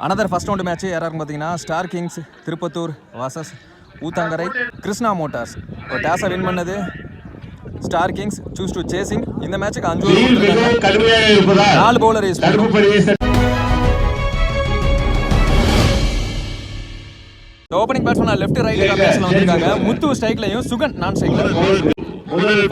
Another first round match யாராருன்னு பார்த்தீங்கன்னா Star Kings Tirupattur வாசஸ் ஊத்தங்கரை கிருஷ்ணா மோட்டார்ஸ். ஒரு டாஸை வின் பண்ணது Star Kings, choose to chasing. இந்த மேட்சுக்கு 5 ஓவர் கொடுத்துருக்காங்க. 4 பவுலர் யூஸ் பண்ணுறாங்க. ஓப்பனிங் பேட்ஸ்மேன் லெஃப்ட் ரைட் காம்பினேஷன்ல வந்திருக்காங்க. முத்து ஸ்ட்ரைக்லையும் சுகன் நான் ஸ்ட்ரைக்ல.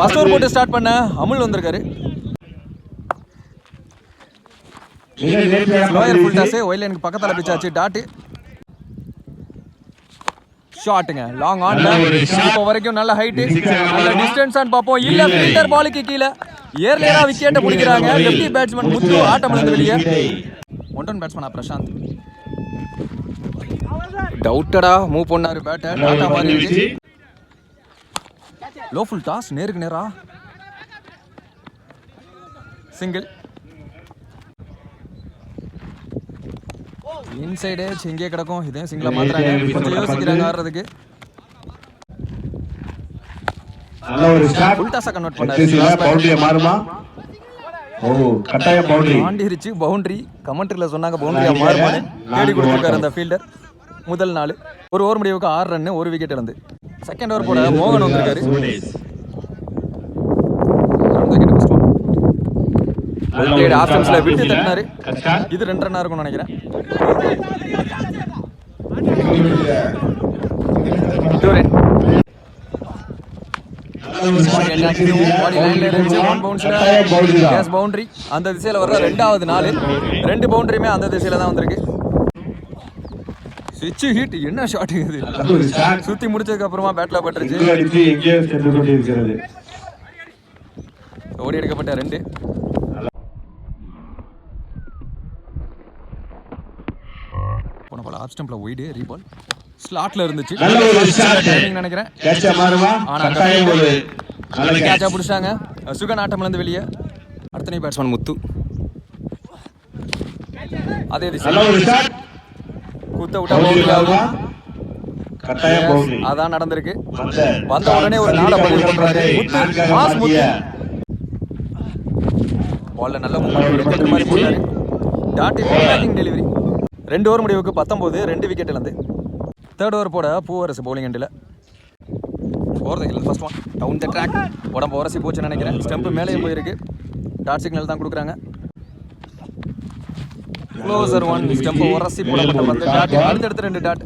ஃபர்ஸ்ட் ஓவர் போட்டு ஸ்டார்ட் பண்ண அமுல் வந்திருக்காரு. ஸ்லோயர் ஃபுல் டாஸ், ஒயில் லைனுக்கு பக்கத்துல பிச்சாச்சு. டாட் ஷாட்டுங்க, லாங் ஆன். இப்போ வரைக்கும் நல்ல ஹைட், நல்ல டிஸ்டன்ஸ் ஆன் பாப்போம். இல்ல ஃபில்டர் பாலுக்கு கீழே ஏர்லியரா விக்கெட்டை பிடிக்கிறாங்க. லெஃப்டி பேட்ஸ்மேன் முத்து ஆட்டம் இழந்து வெளியே. ஒன் பேட்ஸ்மேன் பிரசாந்த் டவுட்டடா மூவ் பண்ணாரு பேட்டை. டாட்டா மாறிடுச்சு. லோ ஃபுல் டாஸ், நேருக்கு நேரா சிங்கிள். இன்சைடு இங்கே கிடக்கும். இதையும் சிங்கிளா மாத்துறாங்க. கொஞ்சம் யோசிக்கிறாங்க ஆடுறதுக்கு. ஃபுல் டாஸா கன்வெர்ட் பண்ணாரு. தாண்டிருச்சு பவுண்டரி. கமெண்ட்ரியில சொன்னாங்க பவுண்டரியா மாறுமான்னு. தேடி கொடுத்துருக்காரு அந்த ஃபீல்டர். முதல் 4 ஒரு ஓவர் முடிவுக்கு 6 ரன், 1 விக்கெட் இழந்து. செகண்ட் ஓவர் போட மோகன் வந்திருக்காரு. ஆப்ஷன்ஸ்ல விட்டு தட்டினாரு. இது 2 ரன்னா இருக்கும்னு நினைக்கிறேன். பவுண்டரி அந்த திசையில வர்ற 2வது 4. 2 பவுண்டரியுமே அந்த திசையில தான் வந்திருக்கு. ஸ்விட்ச் ஹிட், என்ன ஷாட் இது! சுத்தி முடிச்சதுக்கு அப்புறமா பேட்ல பட்டுருச்சு. ஓடி எடுக்கப்பட்ட 2. போன பால் ஆஃப் ஸ்டம்ப்ல ஒய்டு ரீபால் ஸ்லாட்ல இருந்துச்சு நினைக்கிறேன். கேட்சா பிடிச்சாங்க. சுகன் ஆட்டம்ல இருந்து வெளியே. அடுத்த பேட்ஸ்மேன் முத்து. அதே திசை குத்த விட்டா அதான் நடந்திருக்கு. வந்த உடனே ஒரு 4 பதில் பண்றாரு முத்து. பால்ல நல்ல விக்கெட் மாதிரி போட்டாரு. Dot batting delivery. 2 ஓவர் முடிவுக்கு 19, 2 விக்கெட் இழந்து. தேர்ட் ஓவர் போட பூவரசு பவுலிங் எண்டில். First one down the track. உடம்பு உரசி போச்சுன்னு நினைக்கிறேன். ஸ்டெம்பு மேலேயே போயிருக்கு. டாட் சிக்னல் தான் கொடுக்குறாங்க. க்ளோசர் 1 ஸ்டெம்பு உரசி போடப்பட்ட பந்து. டாட் அடுத்தடுத்து 2 டாட்.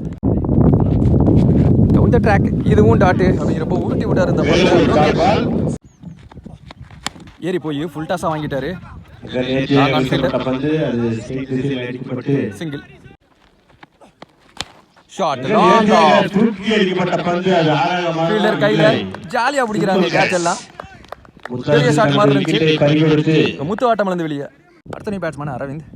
Down the track. இதுவும் டாட் அப்படிங்கிறப்ப உருட்டி விட்டாரு இந்த பந்து. ஏறி போய் ஃபுல் டாஸா வாங்கிட்டாரு. Single shot, long off. Fielder கையில ஜாலியா பிடிக்கிறாங்க கேட்ச் எல்லாம். பெரிய ஷாட் மாதிரி இருந்துச்சு. முத்து ஆட்டம் இழந்து வெளியே. அடுத்த பேட்ஸ்மேன் அரவிந்த்.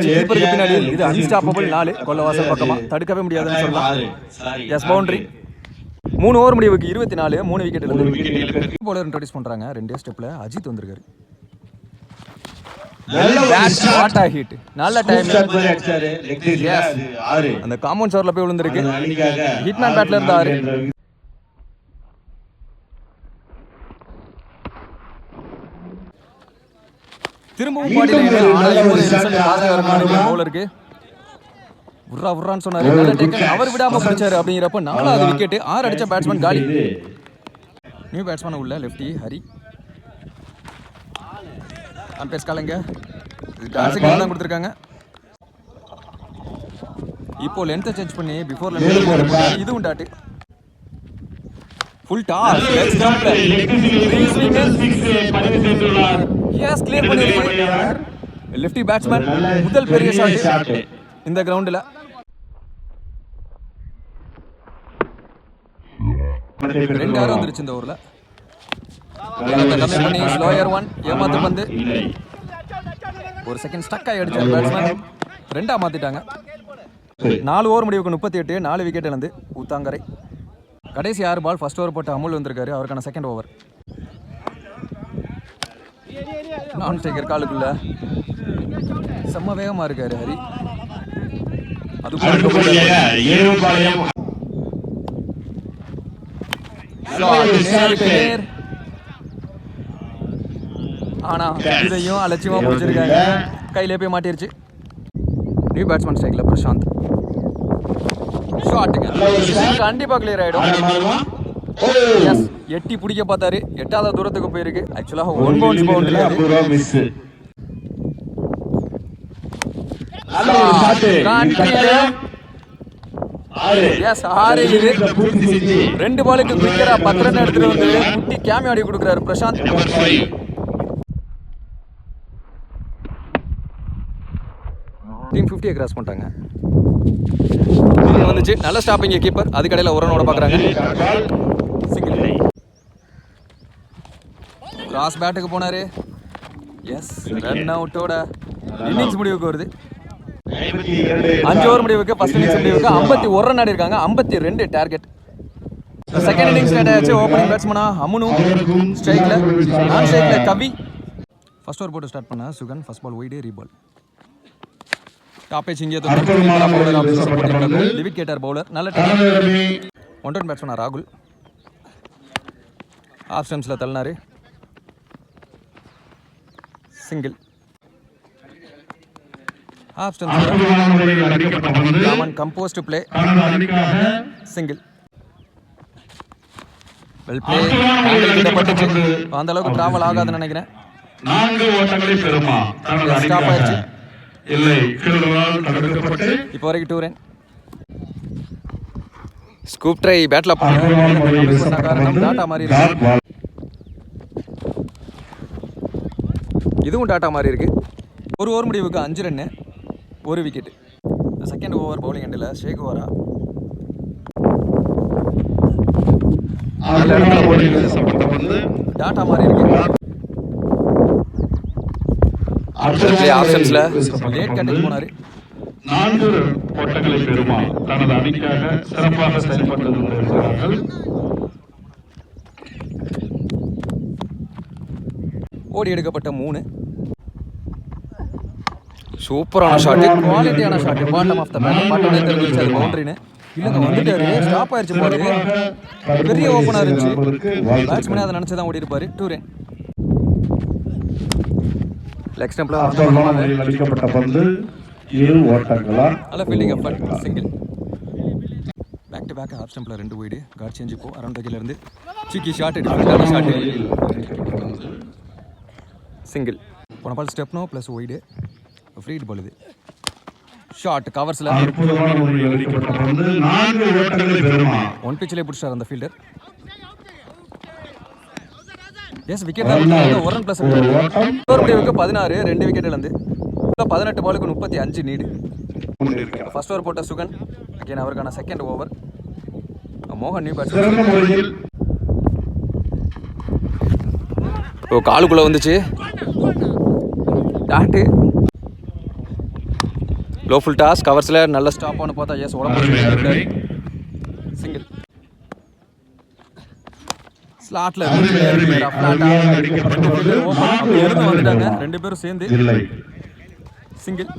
கீப்பருக்கு பின்னாடி இது அன்ஸ்டாப்பபிள் 4 கொல்லவாசல் பக்கமா தடுக்கவே முடியாதுன்னு சொல்லலாம். S boundary. 3 ஓவர் முடிவுக்கு 24, 3 விக்கெட் இழந்து. பவுலர் இன்ட்ரோடியூஸ் பண்றாங்க. 2 ஸ்டெப்ல அஜித் வந்திருக்காரு. நல்ல டைம். அந்த காம்பவுண்ட் சவர்ல போய் விழுந்திருக்கு. ஹிட்மேன் பேட்ல இருந்து 6. திரும்பவும் பவுலருக்கு உர்றான்னு சொன்னாரு. அவர் விடாம பிடிச்சாரு அப்படிங்கிறப்ப 4வது விக்கெட். 6 அடிச்ச பேட்ஸ்மேன் காலி. நியூ பேட்ஸ்மேன் உள்ள லெஃப்டி ஹரி. அம்பேஸ் காலங்க தான் கொடுத்துருக்காங்க. இப்போ லென்த்தை சேஞ்ச் பண்ணி பிஃபோர் லென்த் இதுவும் dot. Full toss. Yes clear பண்ணிருக்கு. லெஃப்டி பேட்ஸ்மேன் முதல் பெரிய ஷாட் இந்த கிரவுண்ட்ல. ரெண்டு ஆறு வந்துருச்சு இந்த ஓவர்ல. கம்மி பண்ணி ஸ்லோயர் 1 ஏமாத்து பந்து. ஒரு செகண்ட் ஸ்டக் ஆகி அடிச்சார் பேட்ஸ்மேன். 2ஆ மாத்திட்டாங்க. 4 ஓவர் முடிவுக்கு 38, 4 விக்கெட் இழந்து ஊத்தாங்கரை. கடைசி 6 பால் ஃபர்ஸ்ட் ஓவர் போட்டு அமுல் வந்திருக்காரு. அவருக்கான செகண்ட் ஓவர். நான் ஸ்ட்ரைக்கர் காலுக்குள்ள செம்ம வேகமா இருக்காரு ஹரி. ஆனா இதையும் அலட்சியமா பிடிச்சிருக்காங்க. கையிலே போய் மாட்டிருச்சு. நியூ பேட்ஸ்மேன் ஸ்ட்ரைக்கில் பிரசாந்த். ஷாட்டுங்க கண்டிப்பாக கிளியர் ஆகிடும். எஸ், எட்டி பிடிக்க பார்த்தாரு, எட்டாத தூரத்துக்கு போயிருக்கு. ஆக்சுவலாக ஒன் பவுன்ஸ் பவுண்டரி. ரெண்டு பாலுக்கு குயிக்கரா 10 ரன் எடுத்துட்டு வந்து குட்டி கேமி ஆடி கொடுக்குறாரு பிரசாந்த். டீம் 50 கிராஸ் பண்ணிட்டாங்க. வந்துச்சு நல்ல ஸ்டாப்பிங் கீப்பர். அதுக்கடையில் ஒரு ரனோட பார்க்குறாங்க. சிங்கிள் கிராஸ் பேட்டுக்கு போனாரு. எஸ், ரன் அவுட்டோட இன்னிங்ஸ் முடிவுக்கு வருது. 5 ஓவர் முடிவுக்கு ஃபர்ஸ்ட் இன்னிங்ஸ் முடிவுக்கு 51 ரன் ஆடி இருக்காங்க. 52 டார்கெட். செகண்ட் இன்னிங்ஸ் ஸ்டார்ட் ஆச்சு. ஓப்பனிங் பேட்ஸ்மனா அமுனு, ஸ்ட்ரைக்ல நான் ஸ்ட்ரைக்ல கவி. ஃபர்ஸ்ட் ஓவர் போட்டு ஸ்டார்ட் பண்ண Sugan. First ball wide, reball. டாப் பேஜ் இங்கே லிவிட் கேட்டார் பவுலர். நல்ல ஒன் ரன் பேட்ஸ்மனா ராகுல். ஆஃப் ஸ்டம்ப்ஸில் தள்ளினாரு. Single. Off stumps composed play. Single. Well play. அந்த அளவுக்கு டிராவல் ஆகாதுன்னு நினைக்கிறேன். ஸ்டாப் ஆயிடுச்சு. இப்போ வரைக்கும் 2 ரன். ஸ்கூப் ட்ரை பேட்ல காரணம் டாட்டா மாதிரி இருக்கு. இதுவும் டாட்டா மாதிரி இருக்கு. ஒரு ஓவர் முடிவுக்கு 5 run, 1 wicket. Second over bowling எண்டில் ஷேக் ஓவரா டாட்டா மாதிரி இருக்கு. ஆப்ஷன்ஸ்ல லேட் கட்டிங் போனாரு. 4 ஓட்டங்களை பெறுமா தனது அணிக்காக சிறப்பாக செயல்பட்டு கொண்டிருக்கிறார்கள். ஓடி எடுக்கப்பட்ட 3. சூப்பரான ஷாட், குவாலிட்டியான shot. Bottom of the bat. பாட்டோட தெரிஞ்சிச்சு அது பவுண்டரின்னு. இல்லைங்க வந்துட்டாரு. ஸ்டாப் ஆயிடுச்சு பாரு. பெரிய ஓப்பனாக இருந்துச்சு. பேட்ஸ்மேனே அதை நினச்சி தான் ஓடி இருப்பாரு. 2 ரன். லெக் ஸ்டம்ப்ல அடிக்கப்பட்ட பந்து 2 ஓட்டங்களா. நல்ல fielding effort. Single. Back to back off ஸ்டம்ப்ல 2 வைடு. கார்ட் சேஞ்ச் இப்போ அரௌண்ட் த கீழ இருந்து சிக்கி ஷாட். டிஃபரெண்டான ஷாட். சிங்கிள். போன பால் ஸ்டெப்னோ plus wide. Free hit ball இது. ஷாட் கவர்ஸ்ல அற்புதமான முறையில் அடிக்கப்பட்ட பந்து 4 ஓட்டங்களை பெறுமா. ஒன் பிச்சிலே பிடிச்சார் அந்த ஃபீல்டர். எஸ், விக்கெட் தான். 1 ரன் ப்ளஸ் முடிவுக்கு 16, 2 விக்கெட் இழந்து 18 பாலுக்கு 35 நீடு. ஃபர்ஸ்ட் ஓவர் போட்ட சுகன். அகைன் அவருக்கான செகண்ட் ஓவர். மோகன் நியூ பேட்ஸ்மேன். ஓ, காலுக்குள்ள வந்துச்சு. Dot low full toss. கவர்ஸ்ல நல்ல ஸ்டாப் ஆன பார்த்தா எஸ் உடம்பு. சிங்கிள். ஸ்லாட்ல வந்துட்டாங்க 2 பேரும் சேர்ந்து. சிங்கிள்.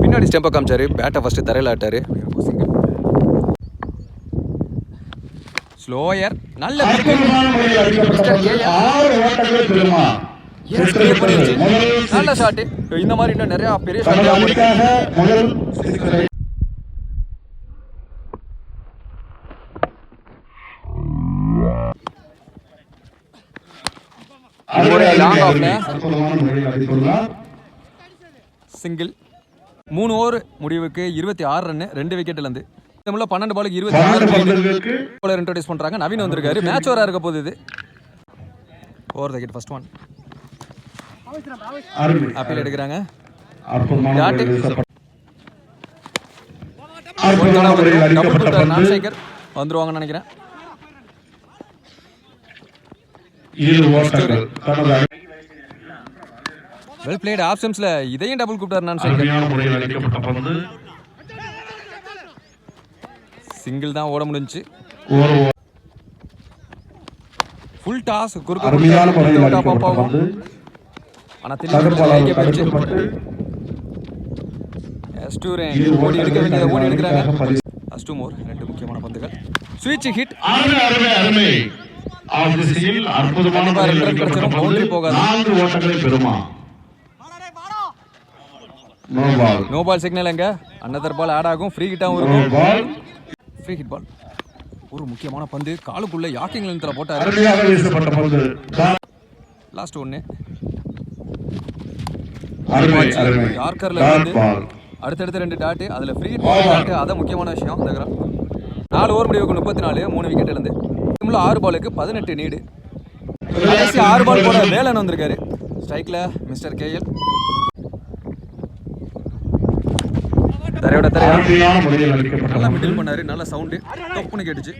பின்னாடி ஸ்டெம்பை காமிச்சாரு. பேட்டை ஃபர்ஸ்ட் தரையில் ஆட்டாரு. சிங்கிள். ஸ்லோயர். நல்ல நல்ல ஷாட். இந்த மாதிரி இன்னும் நிறைய பெரிய ஷாட். சிங்கிள். 3 ஓவர் முடிவுக்கு 26 ரன், 2 விக்கெட் இழந்து. 12 பாலுக்கு 26 இன்ட்ரோடியூஸ் பண்றாங்க. நவீன் வந்திருக்காரு. மேட்ச் ஓவரா இருக்க போகுது இது. Over the wicket first one. Appeal எடுக்கிறாங்க. நான்சேகர் வந்துருவாங்கன்னு நினைக்கிறேன். Well plate. ஆஃப் ஸ்டம்ப்ஸ்ல இதையும் டபுள் கூப்பிட்டார் நான்சேகர். சிங்கிள் தான் ஓட முடிஞ்சுச்சு. ஃபுல் டாஸ் குறுக்கு பாப்பாவும். ஆனா திருப்பி ஓடி எடுக்க வேண்டியதை ஓடி எடுக்கிறாங்க. ஃபர்ஸ்ட் மோர் 2 முக்கியமான பந்துகள். ஸ்விட்ச் ஹிட். திசையில் அற்புதமான கண்டிப்பா முறையில் ரெண்டு ரன் அடிக்கப்பட்ட கிடைச்சிடும், பந்து boundary போகாது. 4 ஓட்டங்களை பெறுமா? No ball. No ball signal எங்க அனதர் பால் ஆட் ஆகும். ஃப்ரீ ஹிட்டாவும் நோ இருக்கும். பால். Free hit ball. ஒரு முக்கியமான பந்து காலுக்குள்ள யாக்கிங் லென்த்ல போட்டாரு. அருமையாக வீசப்பட்ட பந்து. லாஸ்ட் ஒன்னு அருமை அருமை. யார்கர்ல டாட் இருந்து பால். அடுத்தடுத்து 2 டாட். அதுல ஃப்ரீ ஹிட் பால் டாட். அத முக்கியமான விஷயம். இந்த 4 ஓவர் முடிவுக்கு 34, 3 விக்கெட் இழந்து. டீம்ல 6 பாலுக்கு 18 நீடு. கடைசி 6 பால் போட வேலன் வந்திருக்காரு. ஸ்ட்ரைக்ல மிஸ்டர் கேஎல். தரையோட தரையா அருமையான முறையில் அடிக்கப்பட்ட நல்லா பந்து. மிடில் பண்ணாரு. நல்ல சவுண்டு டொப்புன்னு கேட்டுச்சு.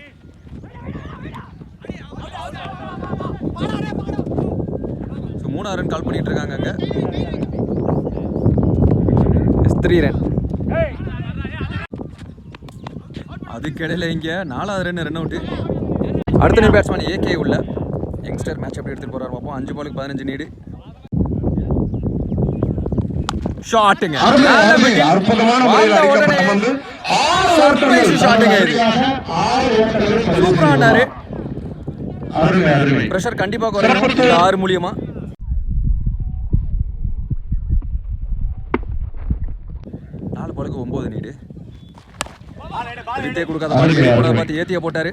ஸோ 3 ரன் கால் பண்ணிட்டு இருக்காங்க அங்க. 3 ரன். அதுக்கிடையில இங்க 4வது ரன் அவுட். அடுத்த நியூ பேட்ஸ்மேன் ஏகே உள்ள யங்ஸ்டர் மேட்ச் எப்படி எடுத்துட்டு போறாரு பார்ப்போம். 5 பாலுக்கு 15 நீடு. ஷாட்டுங்க. அற்புதமான முறையில் அடிக்கப்பட்ட பந்து. சர்ப்ரைஸ் ஷாட்டுங்க இது. சூப்பரா ஆனாரு. அருமை அருமை. பிரஷர் கண்டிப்பா குறையும் இந்த 6 மூலியமா. நாலு பாலுக்கு 9 நீடு. எரித்தே கொடுக்காத மாதிரி பார்த்து ஏத்திய போட்டாரு.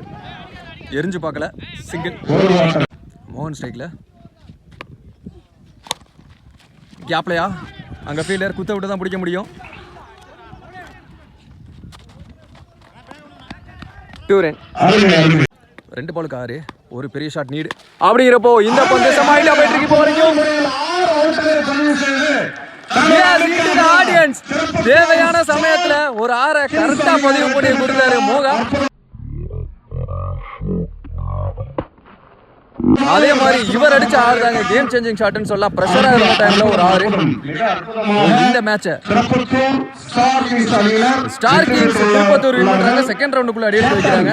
எரிஞ்சு பார்க்கல. சிங்கிள். மோகன் ஸ்ட்ரைக்ல கேப்லையா அங்க ஃபீல்டர் குத்த விட்டு தான் பிடிக்க முடியும். 2 ரன். 2 பாலுக்கு 6. ஒரு பெரிய ஷாட் நீடு. அப்படிங்கிறப்போ இந்த பந்து சமாளிட்டா போயிட்டு இருக்கு. இப்போ வரைக்கும் ஆடியன்ஸ் தேவையான சமயத்துல ஒரு 6 கரெக்டா பதிவு பண்ணி கொடுத்தாரு மோகன். அதே மாதிரி இவர் அடிச்ச 6 தாங்க கேம் சேஞ்சிங் ஷாட்னு சொல்லலாம். பிரஷரா இருந்த டைம்ல ஒரு 6. இந்த மேட்சை ஸ்டார் கிங்ஸ் திருப்பத்தூர் வின் பண்றாங்க. செகண்ட் ரவுண்டுக்குள்ள அடி எடுத்து வைக்கிறாங்க.